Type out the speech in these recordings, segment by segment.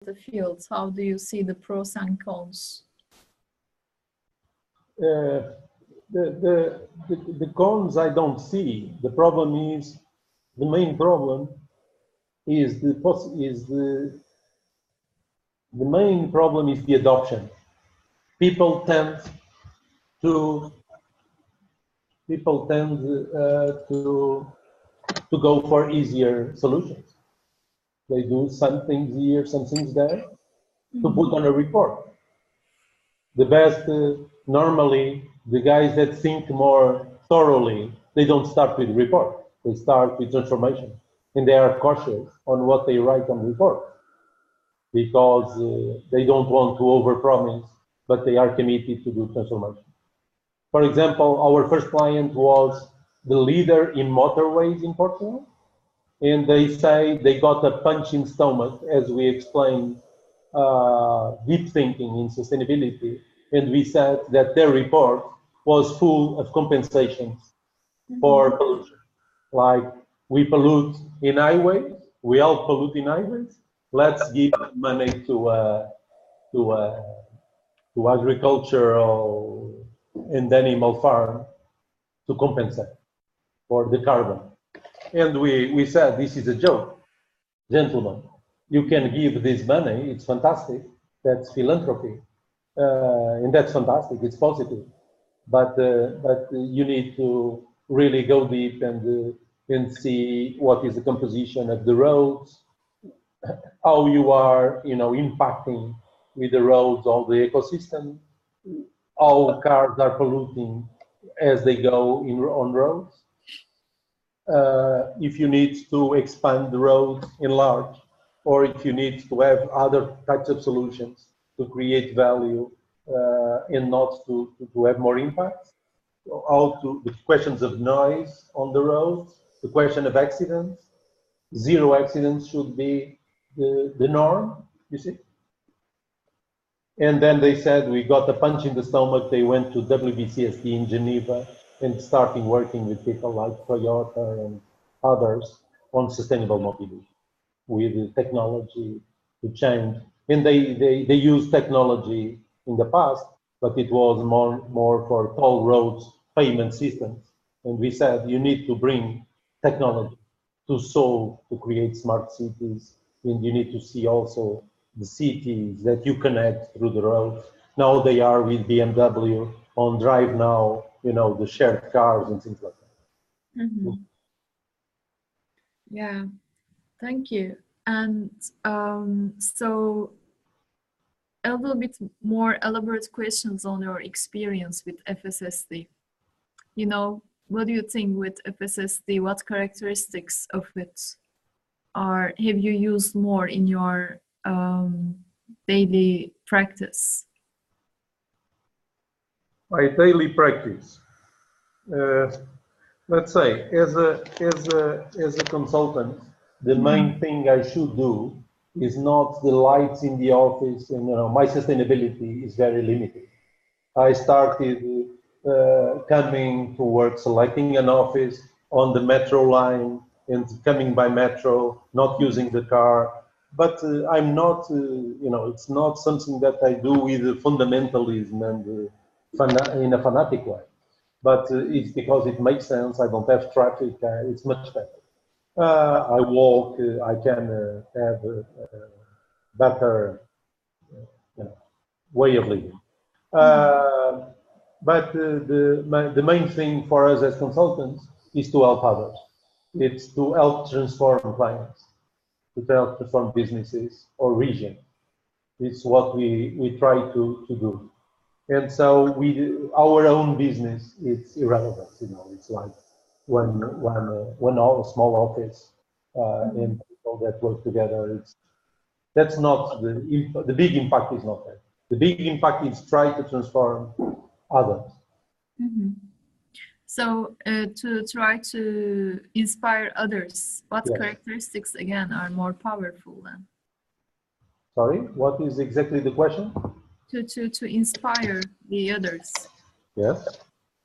the field? How do you see the pros and cons? The cons I don't see. The problem is, the main problem is the main problem is the adoption. People tend to go for easier solutions. They do some things here, some things there, to put on a report. The best, normally, the guys that think more thoroughly, they don't start with report. They start with transformation, and they are cautious on what they write on report, because they don't want to overpromise, but they are committed to do transformation. For example, our first client was the leader in motorways in Portugal, and they say they got a punch in stomach as we explained deep thinking in sustainability, and we said that their report was full of compensations for pollution. Like, we pollute in highways, we help pollute in highways, let's give money to agricultural and animal farm to compensate for the carbon. And we said, this is a joke. Gentlemen, you can give this money, it's fantastic, that's philanthropy, and that's fantastic, it's positive. But you need to really go deep and see what is the composition of the roads, how you are, impacting with the roads, all the ecosystem, how cars are polluting as they go on roads. If you need to expand the roads, enlarge, or if you need to have other types of solutions to create value and not to have more impact. The questions of noise on the roads, the question of accidents. Zero accidents should be the norm, you see. And then they said, we got a punch in the stomach. They went to WBCSD in Geneva and starting working with people like Toyota and others on sustainable mobility with technology to change. And they used technology in the past, but it was more for toll roads payment systems. And we said, you need to bring technology to create smart cities, and you need to see also the cities that you connect through the roads. Now they are with BMW on Drive Now, the shared cars and things like that. Mm-hmm. Yeah, thank you. And so a little bit more elaborate questions on your experience with FSSD. What do you think with FSSD? What characteristics of it have you used more in your daily practice? My daily practice, let's say, as a consultant, the main thing I should do is not the lights in the office, and my sustainability is very limited. I started coming to work, selecting an office on the metro line and coming by metro, not using the car. But I'm not, it's not something that I do with fundamentalism and in a fanatic way. But it's because it makes sense. I don't have traffic. It's much better. I walk. I can have a better way of living. But the main thing for us as consultants is to help others. It's to help transform clients, to help transform businesses or regions. It's what we try to do. And so our own business, it's irrelevant. It's like one small office and people that work together. That's not the big impact is not there. The big impact is try to transform others. Mm-hmm. So to try to inspire others, what characteristics again are more powerful then? Sorry, what is exactly the question? To inspire the others. Yes.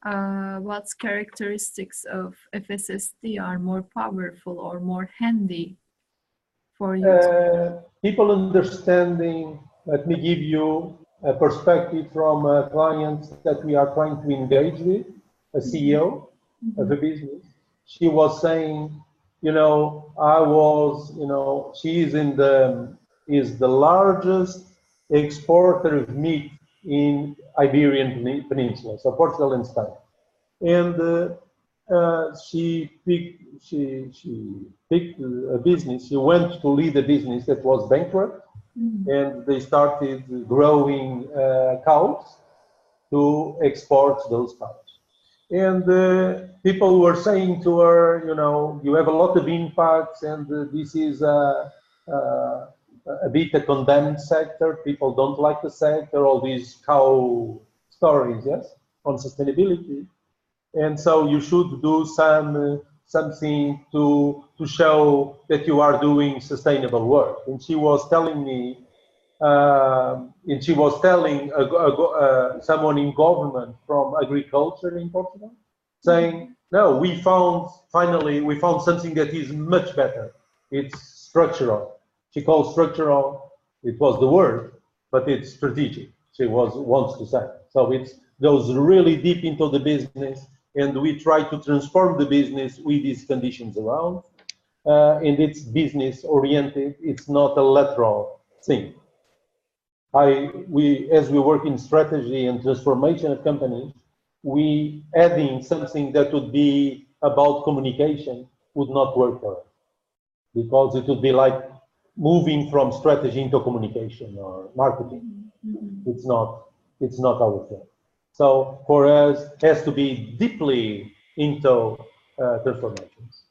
What characteristics of FSSD are more powerful or more handy for you? people understanding, let me give you a perspective from clients that we are trying to engage with, a CEO of a business. She was saying, you know, she is is the largest exporter of meat in Iberian Peninsula, so Portugal and Spain. And she picked a business. She went to lead a business that was bankrupt, and they started growing cows to export those cows. And people were saying to her, you know, you have a lot of impacts, and this is a bit a condemned sector. People don't like the sector, all these cow stories, yes, on sustainability. And so you should do something to show that you are doing sustainable work. And she was telling me, and she was telling someone in government from agriculture in Portugal, saying, no, finally we found something that is much better. It's structural. She calls structural, it was the word, but it's strategic, she wants to say. So it goes really deep into the business, and we try to transform the business with these conditions around. And it's business oriented, it's not a lateral thing. As we work in strategy and transformation of companies, we adding something that would be about communication would not work for us, because it would be like moving from strategy into communication or marketing. It's not our thing. So for us, it has to be deeply into transformations.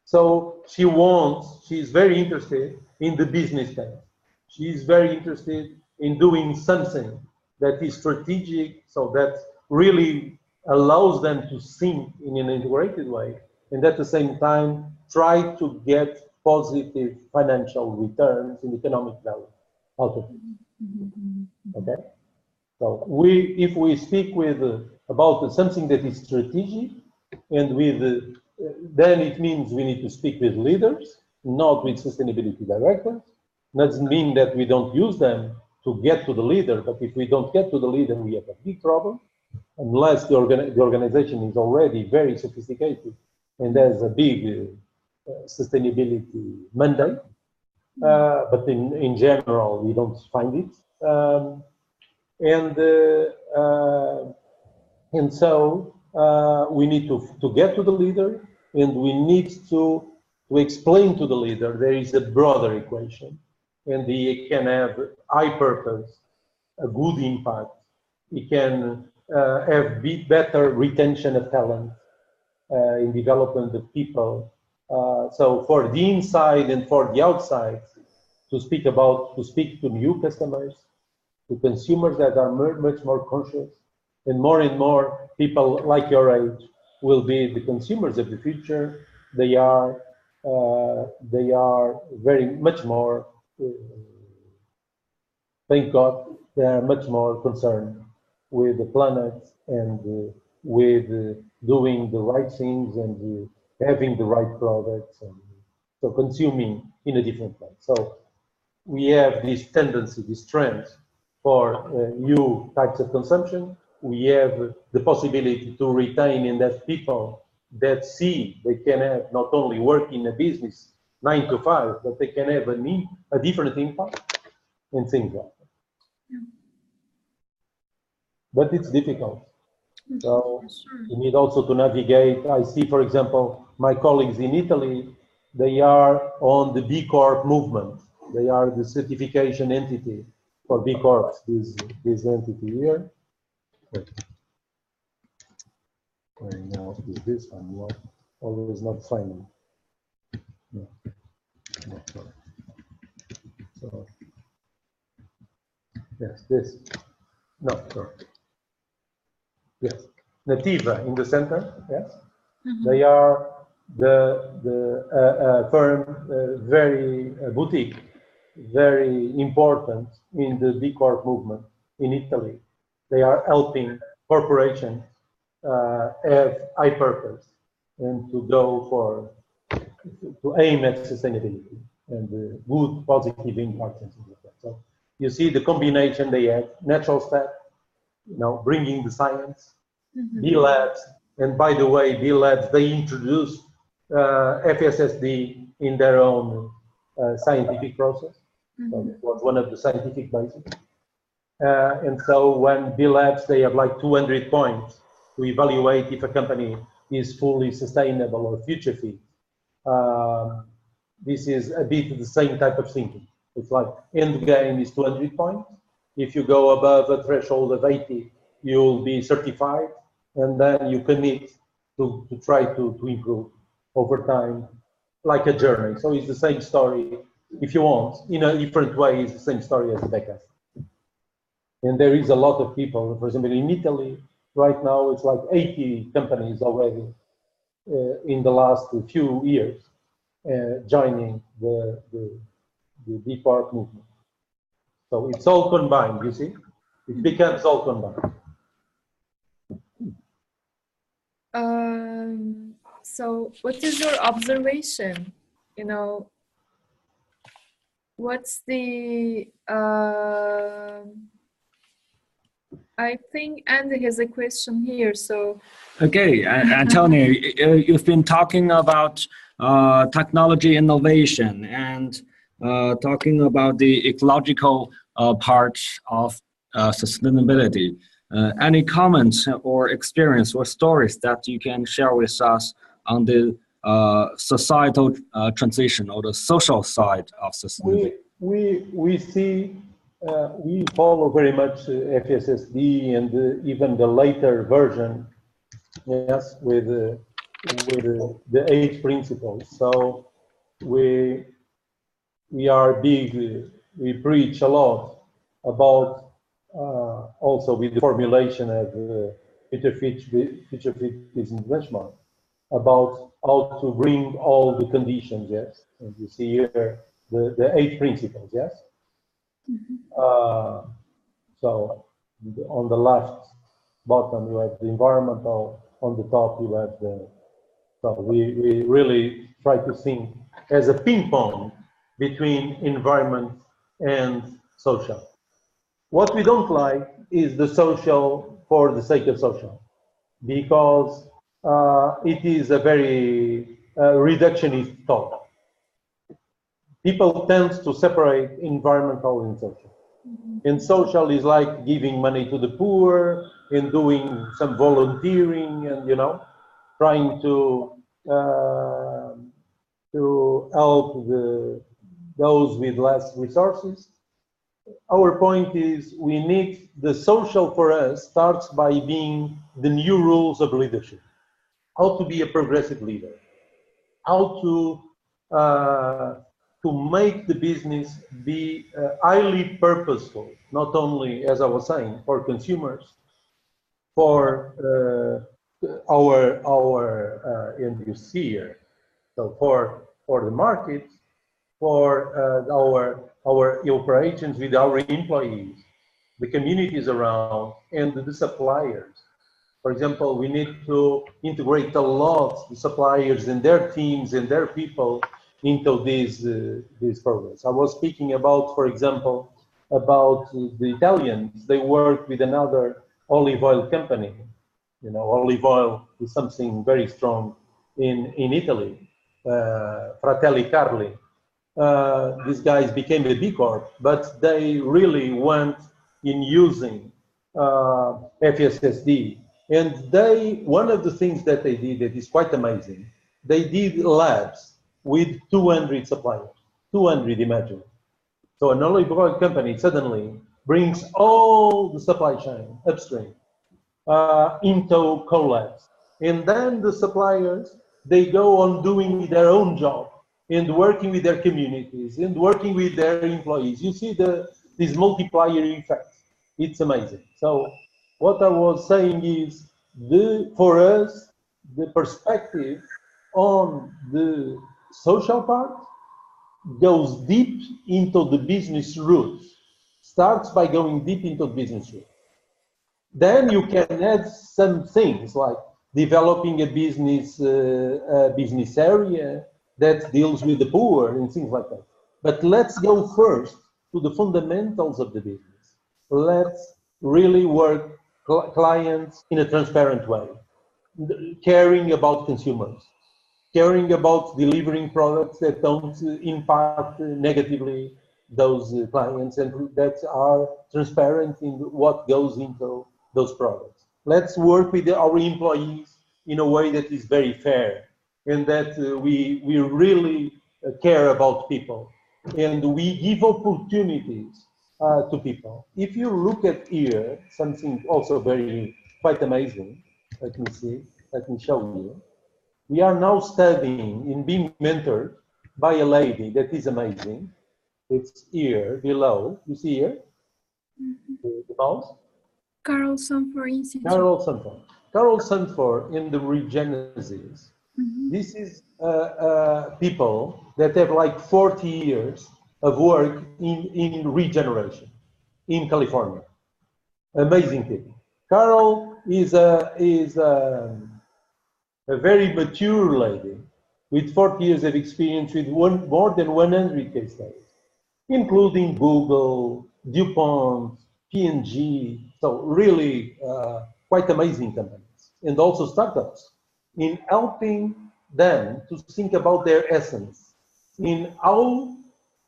So she's very interested in the business case. She's very interested in doing something that is strategic, so that really allows them to think in an integrated way, and at the same time, try to get positive financial returns and economic value out of it. Okay? So if we speak about something that is strategic, and then it means we need to speak with leaders, not with sustainability directors. Doesn't mean that we don't use them to get to the leader, but if we don't get to the leader, we have a big problem, unless the organization is already very sophisticated and has a big sustainability mandate. But in general, we don't find it. And so we need to get to the leader, and we need to explain to the leader there is a broader equation, and he can have high purpose, a good impact. He can have better retention of talent in development of people. So for the inside and for the outside, to speak to new customers, to consumers that are much more conscious, and more people like your age will be the consumers of the future. They are very much more, thank God, they are much more concerned with the planet and with doing the right things and having the right products, and so consuming in a different way. So we have this tendency, this trend for new types of consumption. We have the possibility to retain and have people that see they can have not only work in a business 9 to 5, but they can have a different impact and things like that. Yeah. But it's difficult. So you need also to navigate. I see, for example, my colleagues in Italy, they are on the B Corp movement. They are the certification entity for B Corp, this entity here. Where now is this one? Well, always not finding. No. No, sorry. So, yes, this. No, sorry. Yes, Nativa in the center. Yes, they are the firm, very boutique, very important in the B Corp movement in Italy. They are helping corporations have high purpose and to go for to aim at sustainability and good positive impact and things like that. So you see the combination they have, natural step, bringing the science, B Labs, and by the way, B Labs, they introduced FSSD in their own scientific process. So it was one of the scientific bases. And so when B Labs, they have like 200 points to evaluate if a company is fully sustainable or future fit. This is a bit the same type of thinking. It's like end game is 200 points. If you go above a threshold of 80, you'll be certified, and then you commit to try to improve over time, like a journey. So it's the same story, if you want, in a different way, it's the same story as the Becas. And there is a lot of people, for example, in Italy, right now, it's like 80 companies already in the last few years joining the B Corp movement. So it's all combined, you see? It becomes all combined. So what is your observation? What's the, I think Andy has a question here, so. Okay, Antonio, you've been talking about technology innovation and talking about the ecological part of sustainability. Any comments or experience or stories that you can share with us on the societal transition or the social side of sustainability? We see, we follow very much FSSD and even the later version, yes, with the 8 principles. So we are big, we preach a lot about also with the formulation of Future Fit Business Benchmark, about how to bring all the conditions, yes. And you see here the 8 principles, yes. So on the left bottom you have the environmental, on the top you have the, so we really try to think as a ping pong between environment and social. What we don't like is the social for the sake of social, because it is a very reductionist thought. People tend to separate environmental and social. And social is like giving money to the poor and doing some volunteering and, trying to help those with less resources. Our point is we need the social for us starts by being the new rules of leadership. How to be a progressive leader. How to make the business be highly purposeful, not only, as I was saying, for consumers, for our end use here, so for the market, for our operations with our employees, the communities around, and the suppliers. For example, we need to integrate a lot the suppliers and their teams and their people into these programs. I was speaking about, for example, about the Italians. They work with another olive oil company. Olive oil is something very strong in Italy. Fratelli Carli. These guys became a B Corp, but they really went in using FSSD. And one of the things that they did that is quite amazing, they did labs with 200 suppliers, 200, imagine. So an olive oil company suddenly brings all the supply chain upstream into collabs. And then the suppliers, they go on doing their own job and working with their communities and working with their employees. You see these multiplier effects. It's amazing. So what I was saying is, for us, the perspective on the social part goes deep into the business roots, starts by going deep into the business roots. Then you can add some things like developing a business area, that deals with the poor and things like that. But let's go first to the fundamentals of the business. Let's really work clients in a transparent way, caring about consumers, caring about delivering products that don't impact negatively those clients and that are transparent in what goes into those products. Let's work with our employees in a way that is very fair and that we really care about people and we give opportunities to people. If you look at here, something also very quite amazing, let me show you. We are now studying in being mentored by a lady that is amazing. It's here below. You see here the mouse? Carol Sanford Institute. Carol Sanford. Carol Sanford in the Regenesis. This is people that have like 40 years of work in regeneration in California. Amazing people. Carol is a very mature lady with 40 years of experience with more than 100 case studies, including Google, DuPont, P&G, so really quite amazing companies, and also startups, in helping them to think about their essence, in how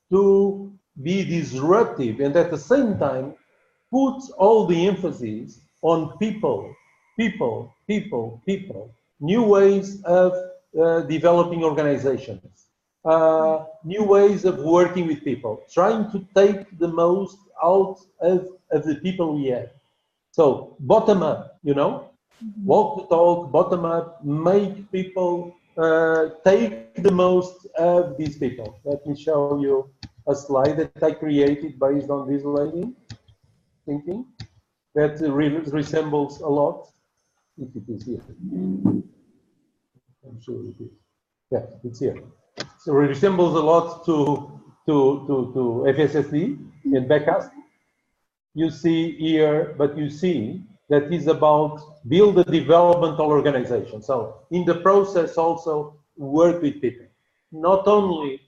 to be disruptive, and at the same time, put all the emphasis on people, new ways of developing organizations, new ways of working with people, trying to take the most out of the people we have. So bottom up, you know, walk the talk, bottom up, make people take the most of these people. Let me show you a slide that I created based on this lady thinking that resembles a lot. If it is here, I'm sure it is. Yeah, it's here. So it resembles a lot to FSSD and Backcast. You see here, but you see that is about build a developmental organization. So in the process, also work with people, not only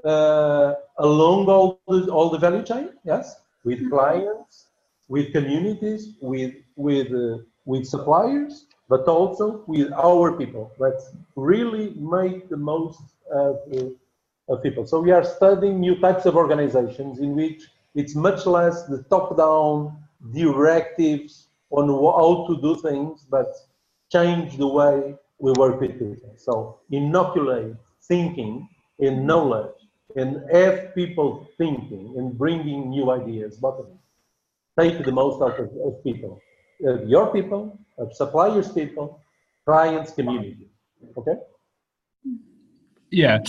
along all the value chain, yes, with clients, with communities, with suppliers, but also with our people. Let's really make the most of people. So we are studying new types of organizations in which it's much less the top-down directives on how to do things, but change the way we work with people. So inoculate thinking and knowledge and have people thinking and bringing new ideas, bottom up. Take the most out of people, your people, of suppliers' people, clients, community. Okay. Yeah,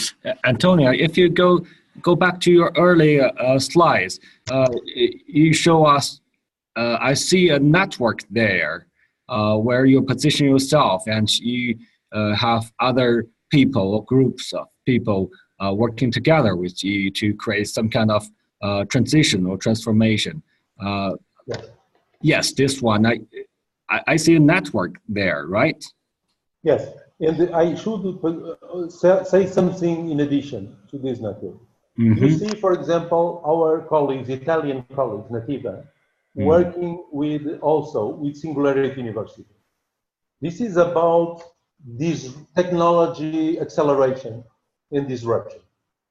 Antonio, if you go back to your earlier slides, you show us. I see a network there where you position yourself, and you have other people or groups of people working together with you to create some kind of transition or transformation. Yes, this one. I see a network there, right? Yes, and I should say something in addition to this network. You see, for example, our colleagues, Italian colleagues, Nativa, working with Singularity University. This is about this technology acceleration and disruption.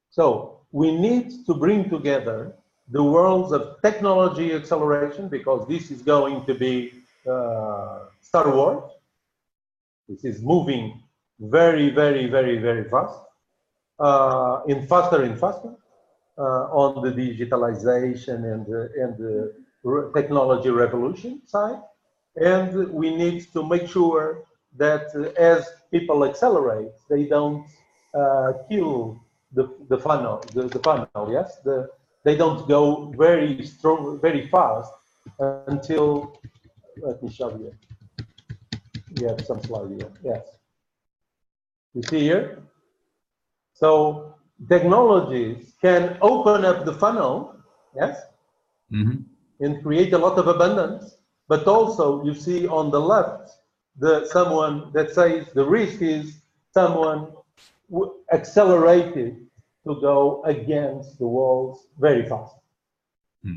So we need to bring together the worlds of technology acceleration, because this is going to be Star Wars. This is moving very, very, very, very fast, and faster on the digitalization and the technology revolution side. And we need to make sure that as people accelerate, they don't kill the funnel, yes? They don't go very strong, very fast until, let me show you. We have some slide here, yes. You see here? So technologies can open up the funnel, yes? And create a lot of abundance, but also you see on the left, someone that says the risk is someone accelerated to go against the walls very fast.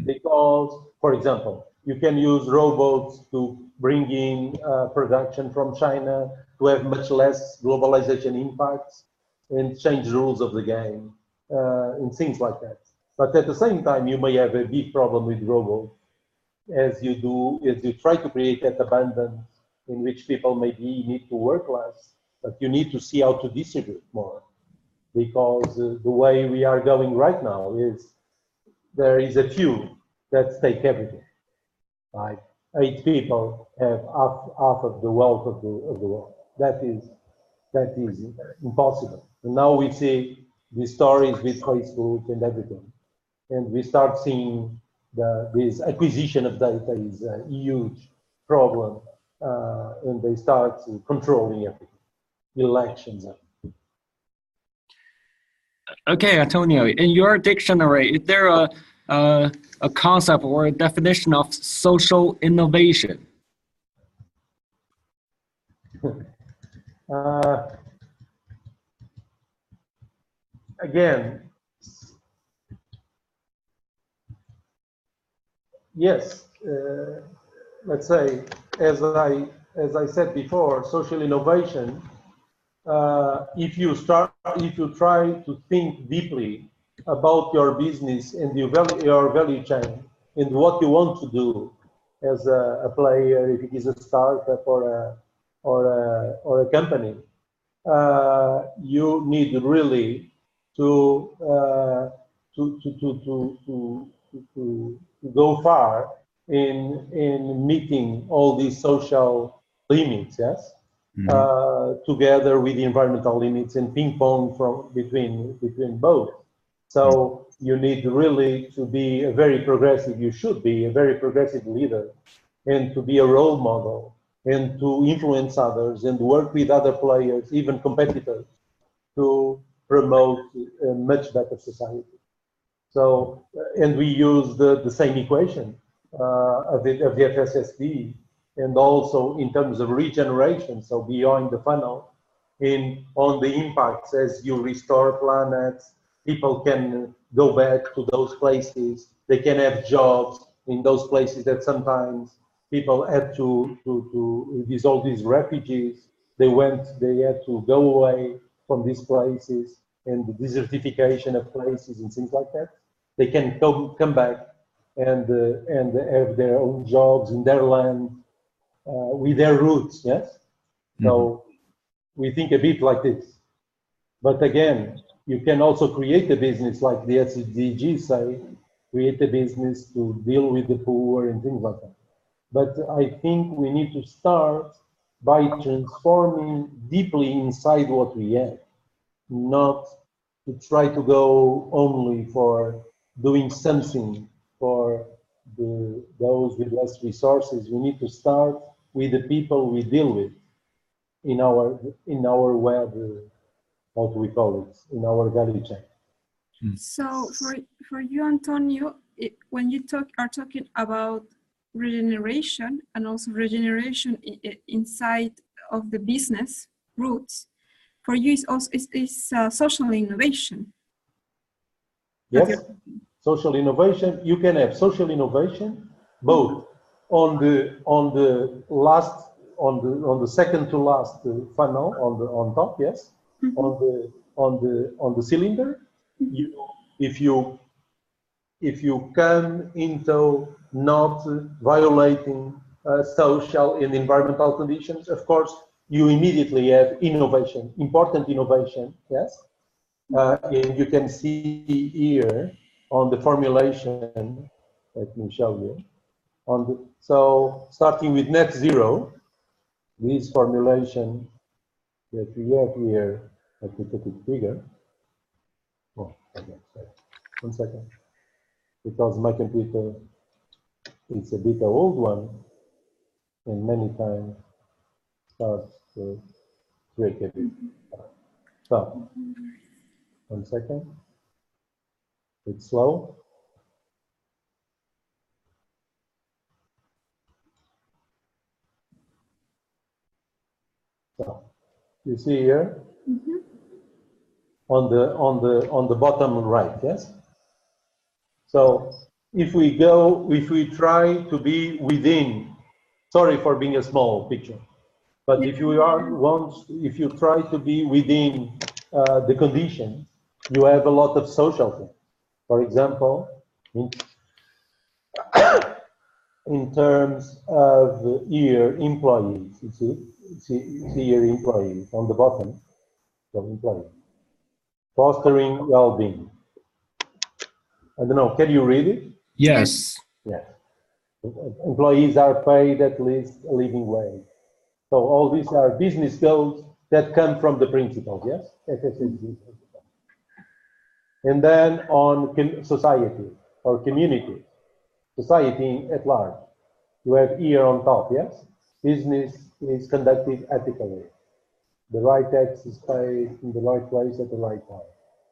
Because, for example, you can use robots to bring in production from China to have much less globalization impacts and change the rules of the game and things like that. But at the same time, you may have a big problem with robots as you try to create that abundance in which people maybe need to work less, but you need to see how to distribute more. Because the way we are going right now is there is a few that take everything. Like 8 people have half of the wealth of the world. That is impossible. And now we see the stories with Facebook and everything, and we start seeing this acquisition of data is a huge problem, and they start controlling everything, elections. Okay, Antonio, in your dictionary, is there a concept or a definition of social innovation? Again, yes. Let's say, as I said before, social innovation. If you try to think deeply about your business and your value chain and what you want to do as a player, if it is a startup or a company, you need really to go far in meeting all these social limits. Yes. Together with the environmental limits and ping pong between both. So you need really to be a very progressive, you should be a very progressive leader and to be a role model and to influence others and work with other players, even competitors, to promote a much better society. So, and we use the same equation of the FSSD, and also in terms of regeneration, so beyond the funnel, on the impacts as you restore planets, people can go back to those places, they can have jobs in those places that sometimes people had to all these refugees, they had to go away from these places, and the desertification of places and things like that. They can come back and have their own jobs in their land, with their roots, yes? So we think a bit like this. But again, you can also create a business like the SDGs say, create a business to deal with the poor and things like that. But I think we need to start by transforming deeply inside what we have, not to try to go only for doing something for those with less resources. We need to start with the people we deal with in our web, how do we call it, in our value chain. So for you, Antonio, when you are talking about regeneration and also regeneration inside of the business roots, for you is social innovation. Yes, social innovation. You can have social innovation both on the second to last funnel on top. Yes, on the cylinder. If you come into not violating social and environmental conditions, of course, you immediately have innovation, important innovation, yes? And you can see here on the formulation, let me show you. So starting with net zero, this formulation that we have here, let me put it bigger. Oh, okay, sorry. 1 second. Because my computer is a bit an old one and many times starts to break a bit. So, 1 second. It's slow. So, you see here, on the bottom right, yes? So if we try to be within, sorry for being a small picture, but if you try to be within the conditions, you have a lot of social things. For example, in terms of your employees, you see your employees on the bottom, so employees, fostering well-being. I don't know, can you read it? Yes. Yes. Employees are paid at least a living wage. So all these are business goals that come from the principles, yes? FSSD. And then on society or community, society at large, you have here on top, yes? Business is conducted ethically. The right tax is paid in the right place at the right time.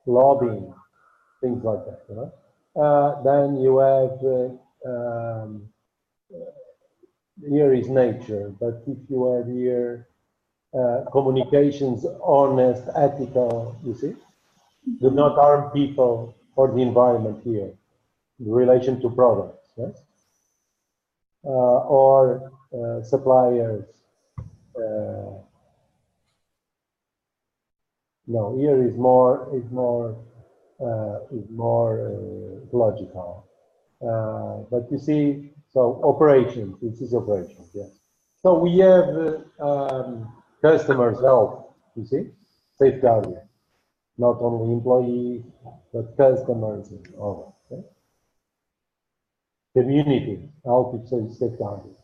Lobbying, things like that, you know? Then you have, here is nature, but if you have here communications, honest, ethical, you see? Do not harm people or the environment here, in relation to products, yes? Or suppliers. No, here is more logical. But you see, so operations, this is operations, yes. So we have customers' health, you see, safeguarding, not only employees, but customers and all. Okay? Community, health is safeguarding.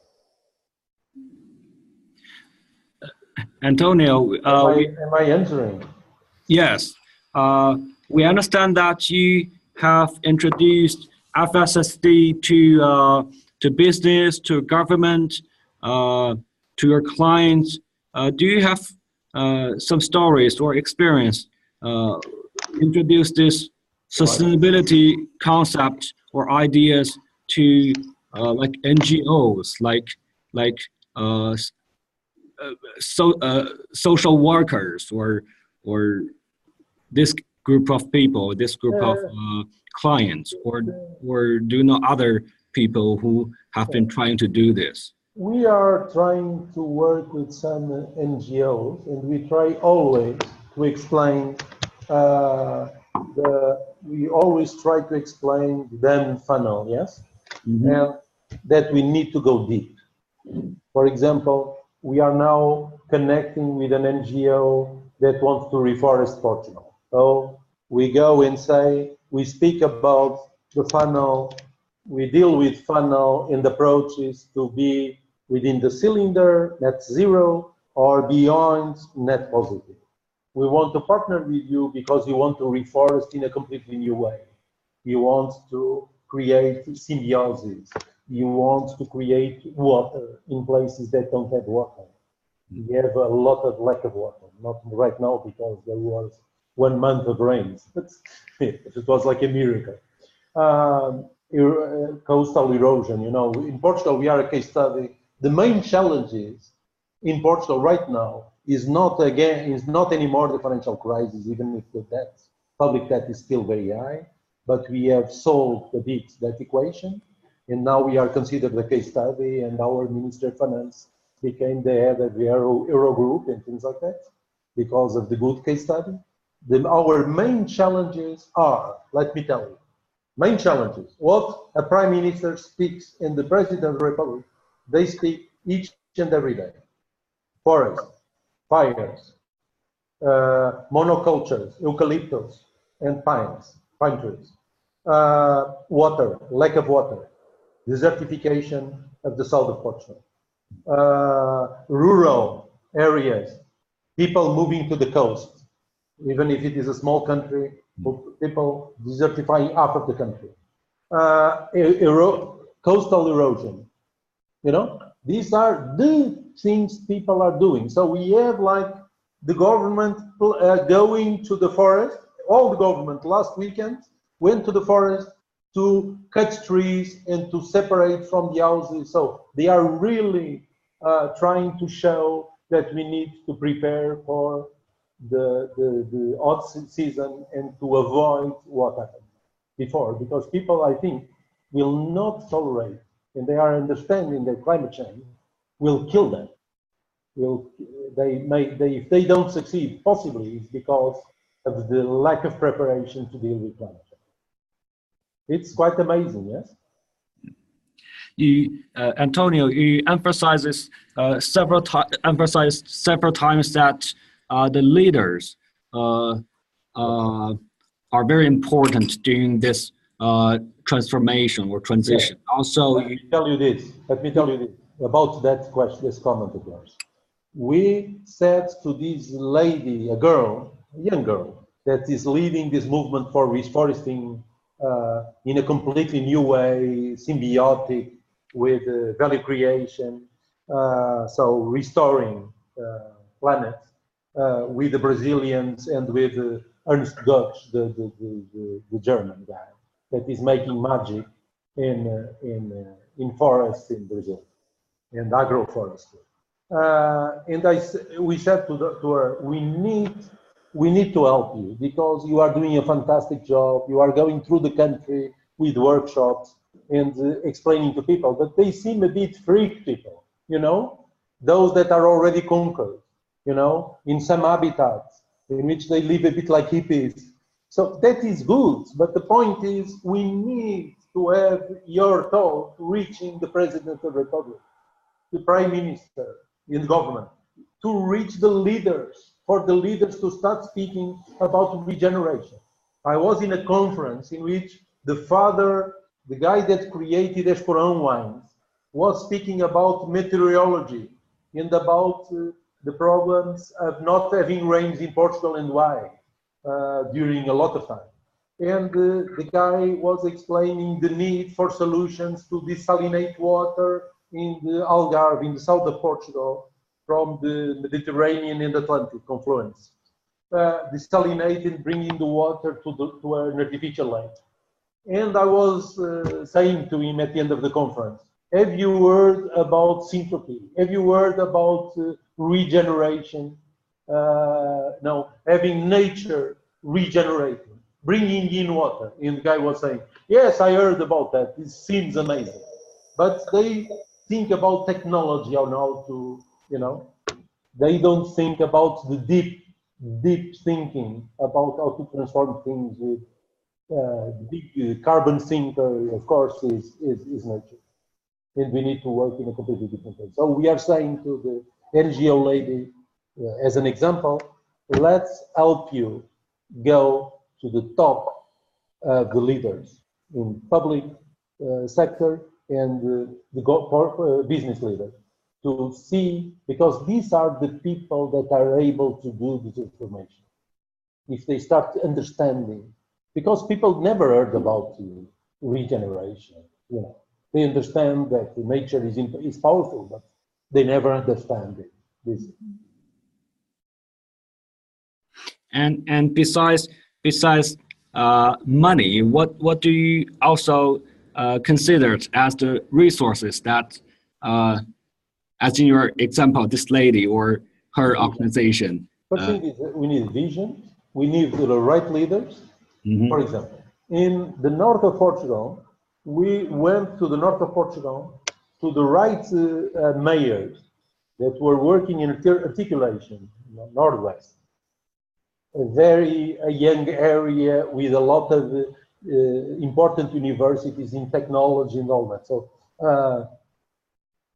Antonio, am I answering? Yes. We understand that you have introduced FSSD to business, to government, to your clients. Do you have some stories or experience introduce this sustainability concept or ideas to like NGOs, like social workers or this group of people, this group of clients, or do you know other people who have been trying to do this? We are trying to work with some NGOs, and we try always to explain we always try to explain the funnel, yes? Mm-hmm. And that we need to go deep. For example, we are now connecting with an NGO that wants to reforest Portugal. So we go and say, we speak about the funnel, we deal with funnel and approaches to be within the cylinder, net zero, or beyond net positive. We want to partner with you because you want to reforest in a completely new way. You want to create symbiosis. You want to create water in places that don't have water. We have a lot of lack of water, not right now because there was 1 month of rains, but it was like a miracle. Coastal erosion, you know, in Portugal we are a case study. The main challenges in Portugal right now is not anymore the financial crisis, even if the debt, public debt is still very high, but we have solved a bit that equation, and now we are considered a case study, and our Minister of Finance became the head of the Euro group and things like that, because of the good case study. Our main challenges are, let me tell you, main challenges, what a Prime Minister speaks and the President of the Republic, they speak each and every day. Forests, fires, monocultures, eucalyptus and pine trees, water, lack of water, desertification of the south of Portugal, rural areas, people moving to the coast, even if it is a small country, people desertifying half of the country, coastal erosion, you know, these are the things people are doing. So we have like the government going to the forest, all the government last weekend went to the forest to cut trees and to separate from the houses. So they are really trying to show that we need to prepare for the odd season and to avoid what happened before, because people, I think, will not tolerate, and they are understanding that climate change will kill them. If they don't succeed, possibly it's because of the lack of preparation to deal with climate change. It's quite amazing, yes? Antonio, you emphasized several times that the leaders are very important during this transformation or transition. Yeah. Also, let me tell you this about that question, this comment of yours. We said to this lady, a young girl, that is leading this movement for reforesting in a completely new way, symbiotic with value creation, so restoring planet with the Brazilians and with Ernst Götz, the German guy that is making magic in forests in Brazil and agroforestry. And we said to her, we need to help you because you are doing a fantastic job. You are going through the country with workshops and explaining to people, but they seem a bit freak people, you know, those that are already conquered, you know, in some habitats in which they live a bit like hippies. So that is good, but the point is we need to have your talk reaching the President of the Republic, the Prime Minister, in government, to reach the leaders, for the leaders to start speaking about regeneration. I was in a conference in which the guy that created Esporão wines, was speaking about meteorology and about the problems of not having rains in Portugal and why during a lot of time. And the guy was explaining the need for solutions to desalinate water in the Algarve, in the south of Portugal, from the Mediterranean and Atlantic confluence. Desalinating, bringing the water to an artificial lake. And I was saying to him at the end of the conference, have you heard about syntropy? Have you heard about regeneration? No, having nature regenerating, bringing in water. And the guy was saying, yes, I heard about that. It seems amazing. But they think about technology on how to, you know, they don't think about the deep thinking about how to transform things with big carbon sinker, of course, is nature. And we need to work in a completely different way. So we are saying to the NGO lady, as an example, let's help you go to the top of the leaders in public sector and the business leaders to see, because these are the people that are able to do this transformation. If they start understanding, because people never heard about regeneration, you know, they understand that nature is powerful, but they never understand it. This. And besides money, what do you also consider as the resources that, as in your example, this lady or her organization? First thing is we need vision. We need the right leaders. Mm-hmm. For example, in the north of Portugal, we went to the north of Portugal to the right mayors that were working in articulation, northwest. A young area with a lot of important universities in technology and all that. So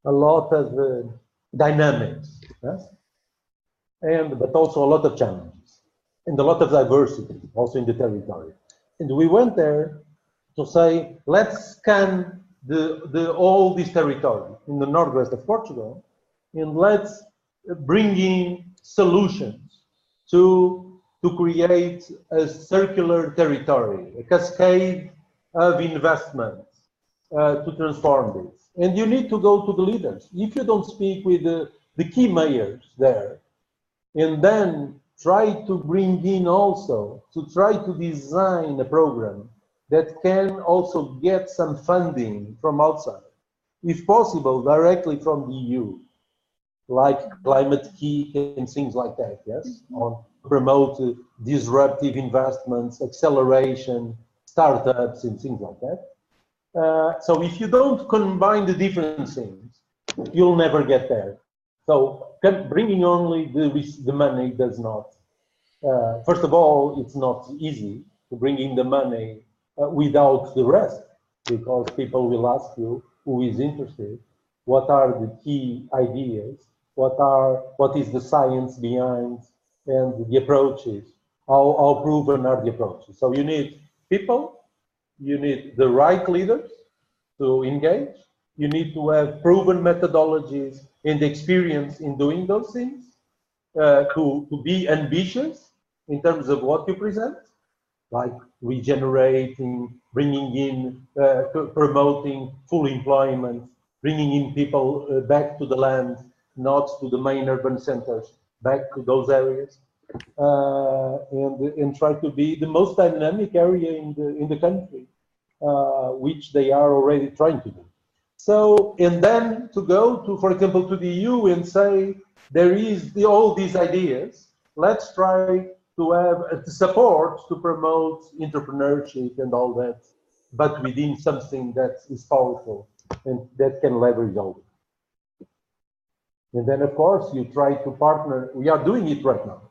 a lot of dynamics, yes? But also a lot of challenges and a lot of diversity also in the territory. And we went there to say, let's scan all this territory in the northwest of Portugal, and let's bring in solutions to create a circular territory, a cascade of investments to transform this. And you need to go to the leaders. If you don't speak with the key mayors there, and then try to bring in also, to try to design a program that can also get some funding from outside, if possible, directly from the EU, like Climate Key and things like that, yes, on promote disruptive investments, acceleration, startups, and things like that. So if you don't combine the different things, you'll never get there. So bringing only the money does not. First of all, it's not easy to bring in the money without the rest, because people will ask you who is interested, what are the key ideas, what is the science behind, and the approaches, how proven are the approaches. So you need people, you need the right leaders to engage, you need to have proven methodologies and experience in doing those things, to be ambitious in terms of what you present, like regenerating, bringing in, promoting full employment, bringing in people back to the land, not to the main urban centers, back to those areas, and try to be the most dynamic area in the country, which they are already trying to do. So, and then to go to, for example, to the EU and say, there is all these ideas, let's try to have support to promote entrepreneurship and all that, but within something that is powerful and that can leverage all it. And then, of course, you try to partner. We are doing it right now.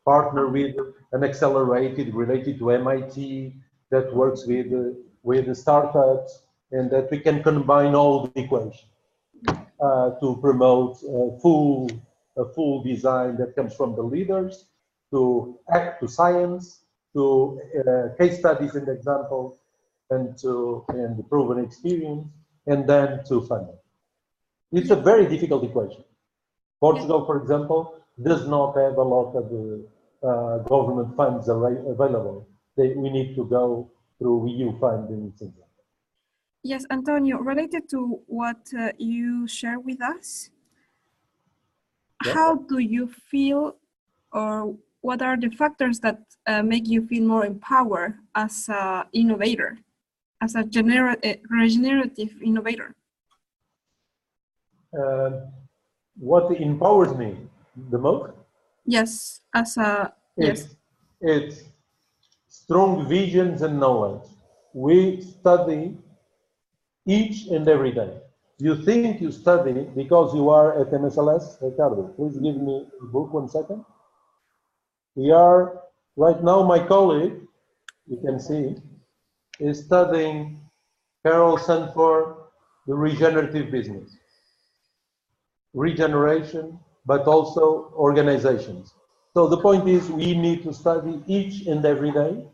Partner with an accelerated related to MIT that works with the startups, and that we can combine all the equations to promote a full design that comes from the leaders, to science, to case studies and examples, and the proven experience, and then to funding. It's a very difficult equation. Portugal, for example, does not have a lot of government funds available. We need to go through EU funding. Yes, Antonio, related to what you share with us, yeah. How do you feel, or what are the factors that make you feel more empowered as an innovator, as a regenerative innovator? What empowers me the most? Yes, it's strong visions and knowledge. We study each and every day. You think you study because you are at MSLS. Ricardo, please give me a book 1 second. We are, right now, my colleague, you can see, is studying Carol Sanford, the regenerative business. Regeneration, but also organizations. So the point is, we need to study each and every day.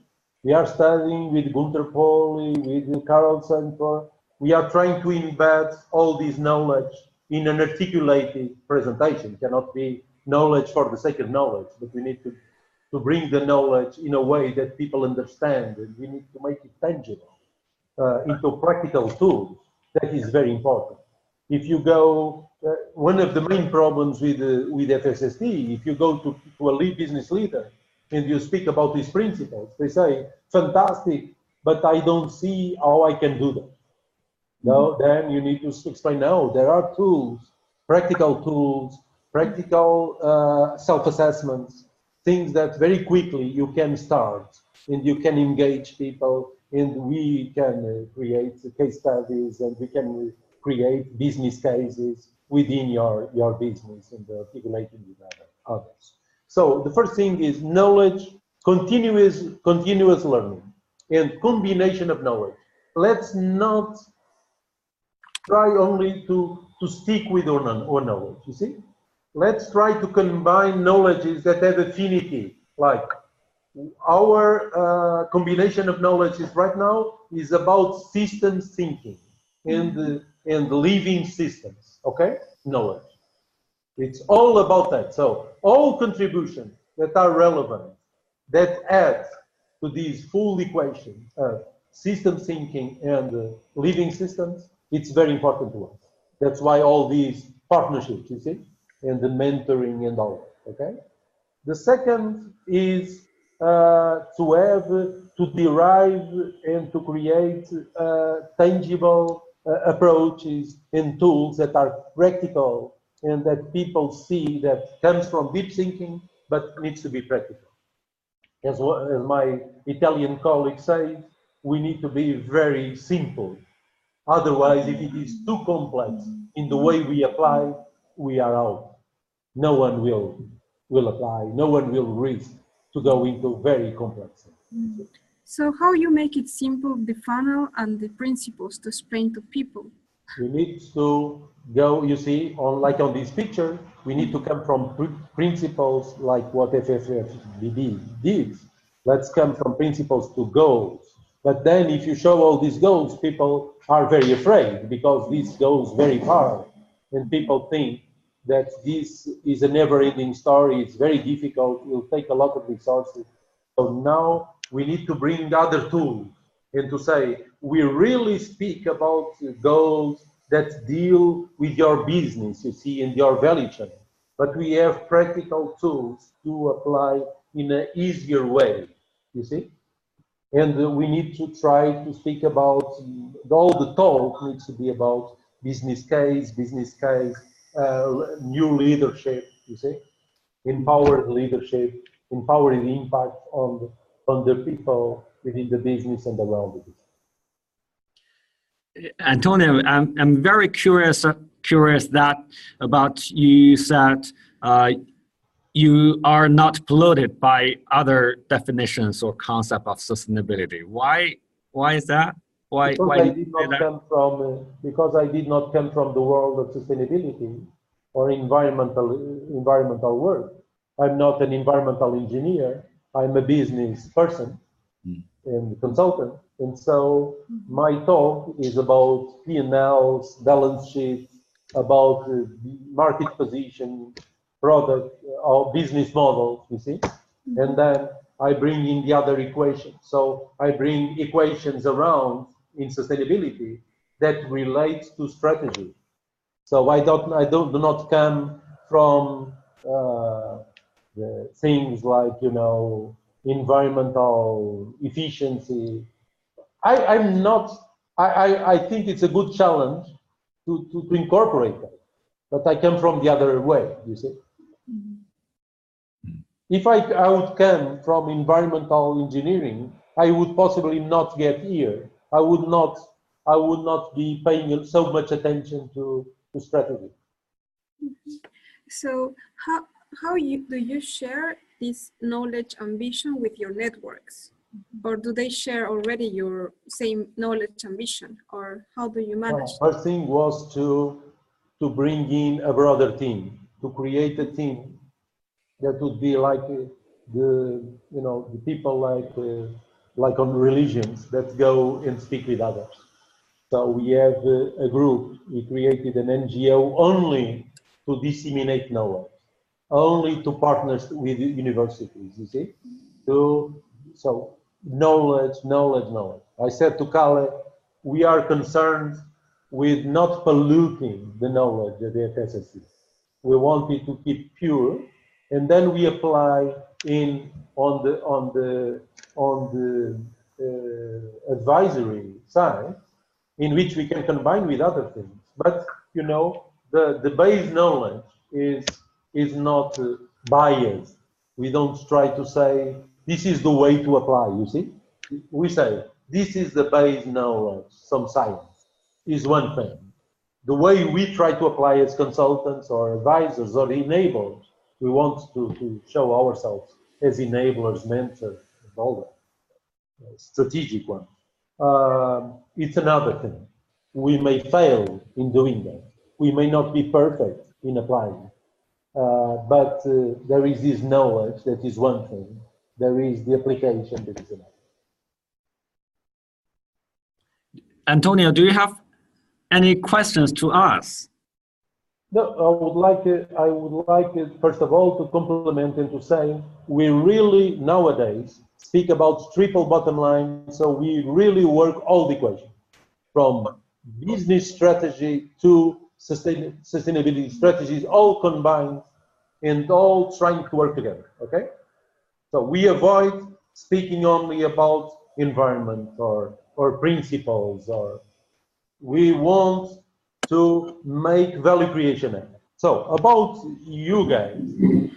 We are studying with Gunter Pauli, with Carol Sanford. We are trying to embed all this knowledge in an articulated presentation. It cannot be knowledge for the sake of knowledge, but we need to bring the knowledge in a way that people understand, and we need to make it tangible into practical tools. That is very important. If you go, one of the main problems with FSSD, if you go to a business leader and you speak about these principles, they say, fantastic, but I don't see how I can do that. No, then you need to explain, no, there are tools, practical self-assessments, things that very quickly you can start and you can engage people, and we can create case studies, and we can create business cases within your business and articulating with others. So the first thing is knowledge, continuous learning, and combination of knowledge. Let's not try only to stick with our knowledge, you see? Let's try to combine knowledges that have affinity, like our combination of knowledges right now is about systems thinking and living systems, okay? Knowledge. It's all about that. So all contributions that are relevant, that add to these full equation of system thinking and living systems, it's very important to us. That's why all these partnerships, you see, and the mentoring and all that, okay? The second is to derive and to create tangible approaches and tools that are practical and that people see that comes from deep thinking, but needs to be practical. As my Italian colleague says, we need to be very simple. Otherwise, if it is too complex in the way we apply, we are out. No one will apply. No one will risk to go into very complex things. So how you make it simple, the funnel and the principles to explain to people? We need to go, you see, like on this picture, we need to come from principles like what FFFBD did. Let's come from principles to goals. But then if you show all these goals, people are very afraid because this goes very far. And people think that this is a never-ending story. It's very difficult. It will take a lot of resources. So now we need to bring other tools and to say, we really speak about goals that deal with your business, you see, in your value chain. But we have practical tools to apply in an easier way, you see? And we need to try to speak about, all the talk needs to be about business case, new leadership, you see? Empowered leadership, empowering impact on the people within the business and around the business. Antonio, I'm very curious that about you said you are not polluted by other definitions or concept of sustainability. Why is that? Why because I did not come from the world of sustainability or environmental work. I'm not an environmental engineer. I'm a business person and consultant. And so my talk is about P&Ls, balance sheets, about market position, product, or business models, you see? And then I bring in the other equations. So I bring equations around in sustainability that relate to strategy. So I do not come from the things like, you know, environmental efficiency. I think it's a good challenge to incorporate that, but I come from the other way, you see. If I would come from environmental engineering, I would possibly not get here. I would not be paying so much attention to strategy. So how do you share this knowledge ambition with your networks? Or do they share already your same knowledge ambition? Or how do you manage? First thing was to bring in a broader team, to create a team that would be like the people like on religions that go and speak with others. So we have a group. We created an NGO only to disseminate knowledge, only to partners with universities. You see, so knowledge. I said to Kale, we are concerned with not polluting the knowledge of the FSSC. We want it to keep pure, and then we apply on the advisory side, in which we can combine with other things. But you know, the base knowledge is not biased. We don't try to say this is the way to apply. You see, we say this is the base knowledge. Some science is one thing. The way we try to apply as consultants or advisors or enablers, we want to show ourselves as enablers, mentors, and all that. Strategic one. It's another thing. We may fail in doing that. We may not be perfect in applying. But there is this knowledge that is one thing. There is the application that is another. Antonio, do you have any questions to us? No, I would like first of all to compliment and to say we really nowadays speak about triple bottom line. So we really work all the equations from business strategy to sustainability strategies, all combined and all trying to work together. Okay, so we avoid speaking only about environment or principles, or we want to make value creation happen. So about you guys,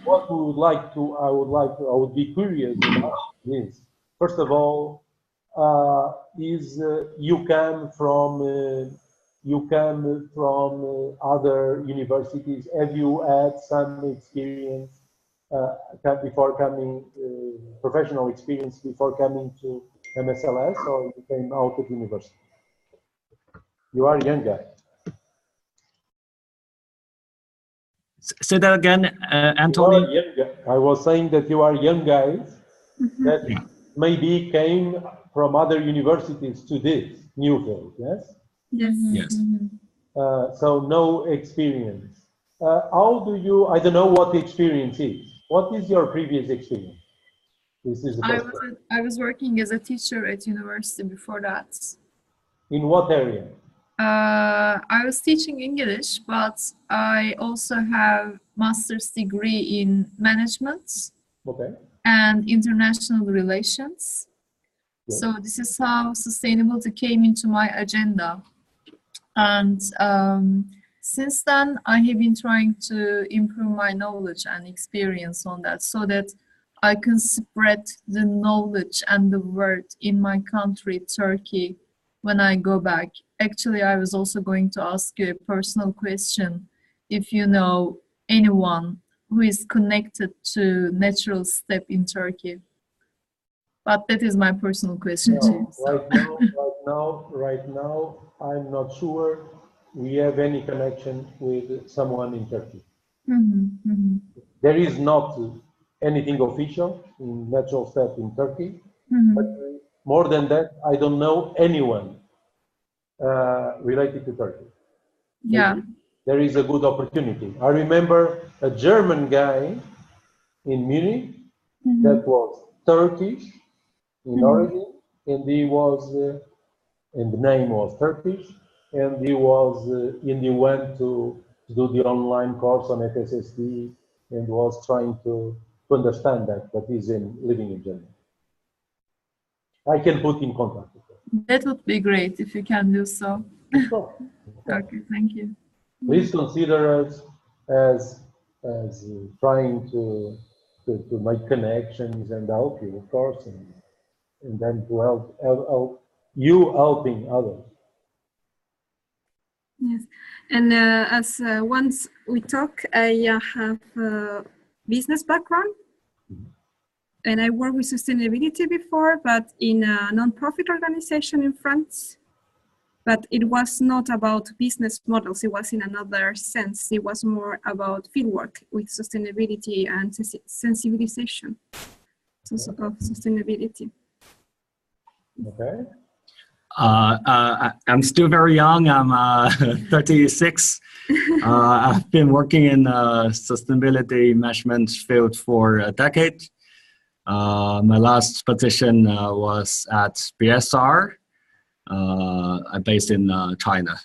what I would be curious about Yes. First of all, you come from other universities. Have you had some experience before coming, professional experience before coming to MSLS, or you came out of university? You are a young guy. Say that again, Anthony. You are young guy. I was saying that you are young guys that Yeah. maybe came from other universities to this new field, yes? Yes. Yes. So no experience. How do you, I don't know what the experience is. What is your previous experience? This is the first question. I was working as a teacher at university before that. In what area? I was teaching English, but I also have master's degree in management Okay. and international relations. Yes. So this is how sustainability came into my agenda. And since then, I have been trying to improve my knowledge and experience on that so that I can spread the knowledge and the word in my country, Turkey, when I go back. Actually, I was also going to ask you a personal question. If you know anyone who is connected to Natural Step in Turkey. But that is my personal question to you. No, right now, I'm not sure we have any connection with someone in Turkey. There is not anything official in Natural Step in Turkey, but more than that, I don't know anyone related to Turkey. Yeah. There is a good opportunity. I remember a German guy in Munich that was Turkish in origin, and he was, and the name was Turkish, and he was, and he went to do the online course on FSSD and was trying to understand that, but he's living in Germany. I can put in contact with him. That would be great if you can do so. Sure. Okay, thank you. Please consider us as trying to make connections and help you, of course, and then to help you helping others. Yes, and as once we talk, I have a business background, and I worked with sustainability before, but in a non-profit organization in France. But it was not about business models. It was in another sense. It was more about fieldwork with sustainability and sensibilization of sustainability. Okay. I'm still very young. I'm 36. I've been working in sustainability measurement field for a decade. My last position was at BSR. I'm based in China,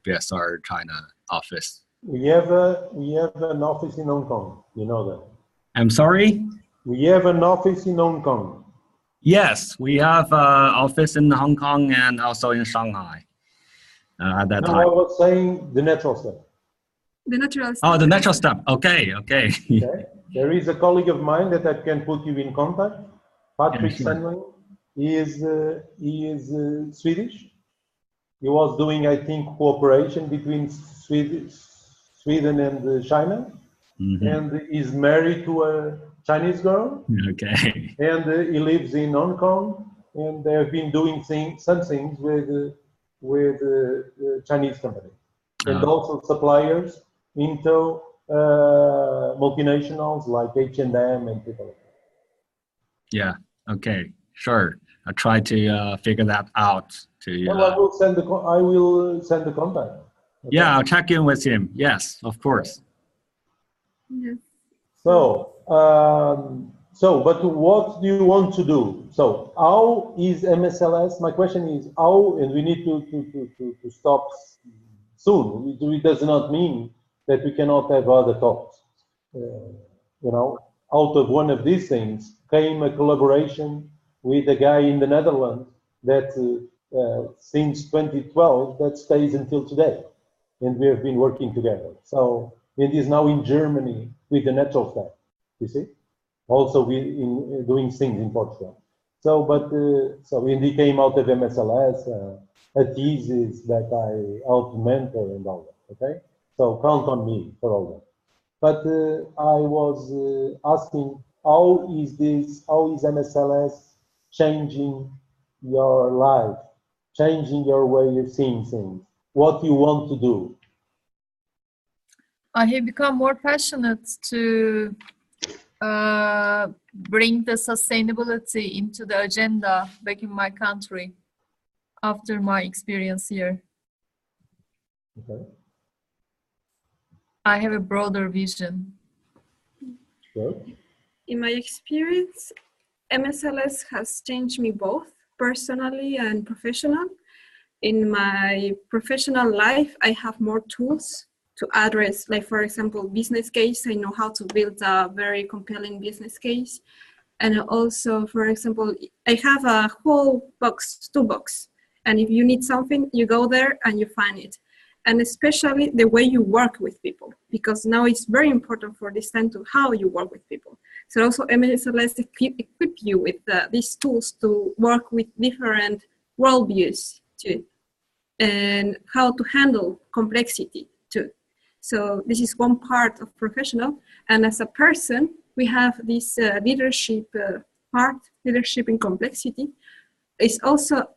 BSR China office. We have an office in Hong Kong. You know that. I'm sorry? We have an office in Hong Kong. Yes, we have an office in Hong Kong and also in Shanghai at that No, time. I was saying the Natural Step. The Natural Step. Oh, the Natural Step. Okay. Okay. There is a colleague of mine that I can put you in contact. Patrick Sandling. He is Swedish. He was doing, I think, cooperation between Sweden and China, and is married to a Chinese girl. Okay. And he lives in Hong Kong, and they have been doing some things with the Chinese company, and also suppliers into multinationals like H&M and people like that. Yeah. Okay. Sure. I'll try to figure that out. Well, I will send the contact. Okay? Yeah, I'll check in with him. Yes, of course. Yes. So, but what do you want to do? So, how is MSLS? My question is how, and we need to stop soon. It does not mean that we cannot have other talks. You know, out of one of these things came a collaboration with a guy in the Netherlands that since 2012 that stays until today, and we have been working together. So it is now in Germany with the Natural Step. You see, also we in doing things in Portugal. So, but so we came out of MSLS, a thesis that I helped mentor and all that. Okay, so count on me for all that. But I was asking, how is this? How is MSLS changing your life, changing your way of seeing things? What you want to do? I have become more passionate to bring the sustainability into the agenda back in my country after my experience here. Okay. I have a broader vision. Good. In my experience, MSLS has changed me both personally and professional. In my professional life, I have more tools to address, like for example, business case. I know how to build a very compelling business case. And also, for example, I have a whole toolbox. And if you need something, you go there and you find it. And especially the way you work with people, because now it's very important for this time to how you work with people. So also MSLS equip you with these tools to work with different worldviews too, and how to handle complexity too. So this is one part of professional. And as a person, we have this leadership part, leadership in complexity. It's also,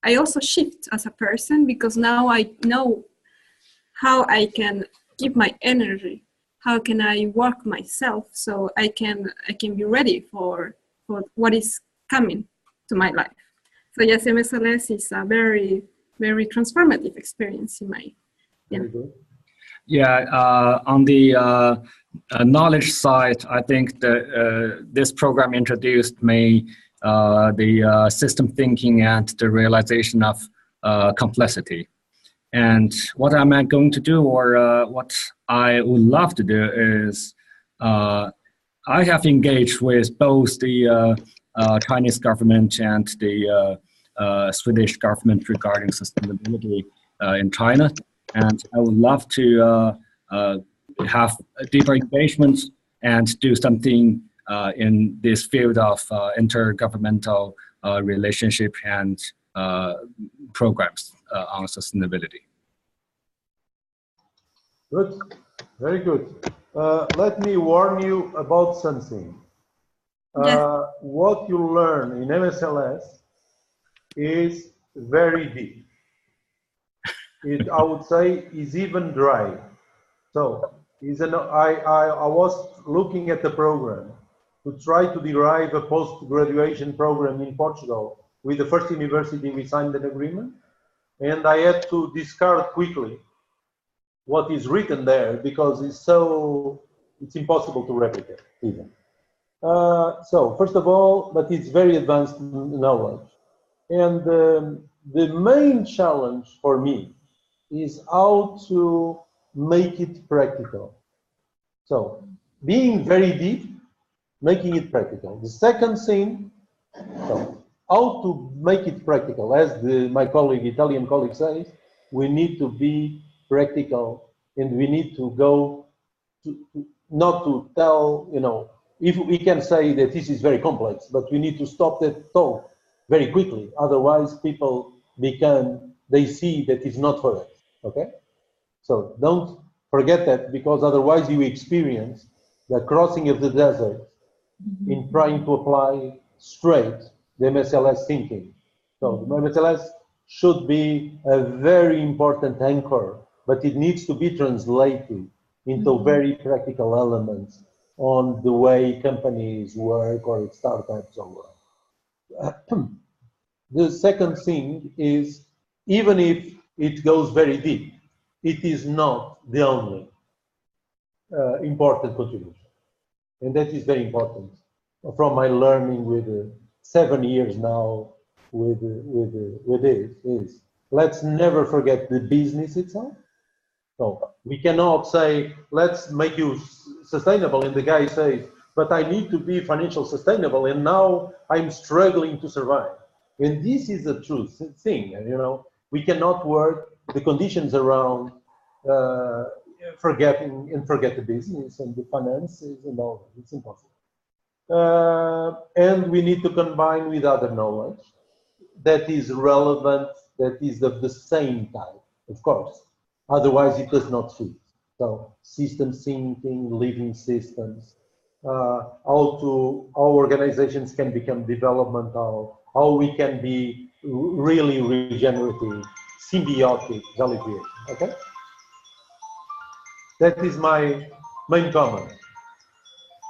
I also shift as a person because now I know how I can give my energy, how can I work myself so I can be ready for what is coming to my life. So yes, MSLS is a very, very transformative experience in my, yeah. Very good. Yeah, on the knowledge side, I think that this program introduced me the system thinking and the realization of complexity. And what am I going to do, or what I would love to do is, I have engaged with both the Chinese government and the Swedish government regarding sustainability in China. And I would love to have deeper engagements and do something in this field of intergovernmental relationship and programs on sustainability. Good, very good. Let me warn you about something. What you learn in MSLS is very deep. It, I would say, is even dry. So, I was looking at the program to try to derive a post-graduation program in Portugal with the first university we signed an agreement, and I had to discard quickly what is written there because it's impossible to replicate even. So first of all, but it's very advanced knowledge. And the main challenge for me is how to make it practical. So being very deep, making it practical. The second thing, so how to make it practical, as my colleague, Italian colleague says, we need to be practical and we need to go not to tell, you know, if we can say that this is very complex, but we need to stop that talk very quickly. Otherwise people they see that it's not for us, okay? So don't forget that, because otherwise you experience the crossing of the desert in trying to apply straight the MSLS thinking. So the MSLS should be a very important anchor, but it needs to be translated into very practical elements on the way companies work or startups or work. The second thing is, even if it goes very deep, it is not the only important contribution. And that is very important. From my learning with 7 years now with it is, let's never forget the business itself. So we cannot say, let's make you sustainable, and the guy says, but I need to be financial sustainable, and now I'm struggling to survive. And this is a true thing, you know. We cannot work the conditions around forget the business and the finances and all that. It's impossible. and we need to combine with other knowledge that is relevant, that is of the same type, of course. Otherwise, it does not fit. So, system thinking, living systems, how organizations can become developmental, how we can be really regenerative, symbiotic value creation. Okay? That is my main comment.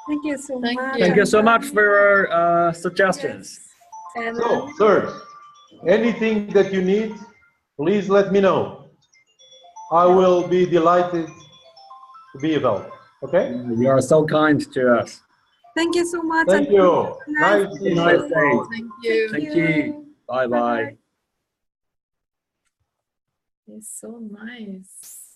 Thank you so Thank much. you. Thank you so much for your suggestions. And So, Serge, anything that you need, please let me know. I will be delighted to be available. Okay? You are so kind to us. thank you so much. Thank you. Nice Have a nice day. Thank you. Thank you. Bye bye. It's so nice.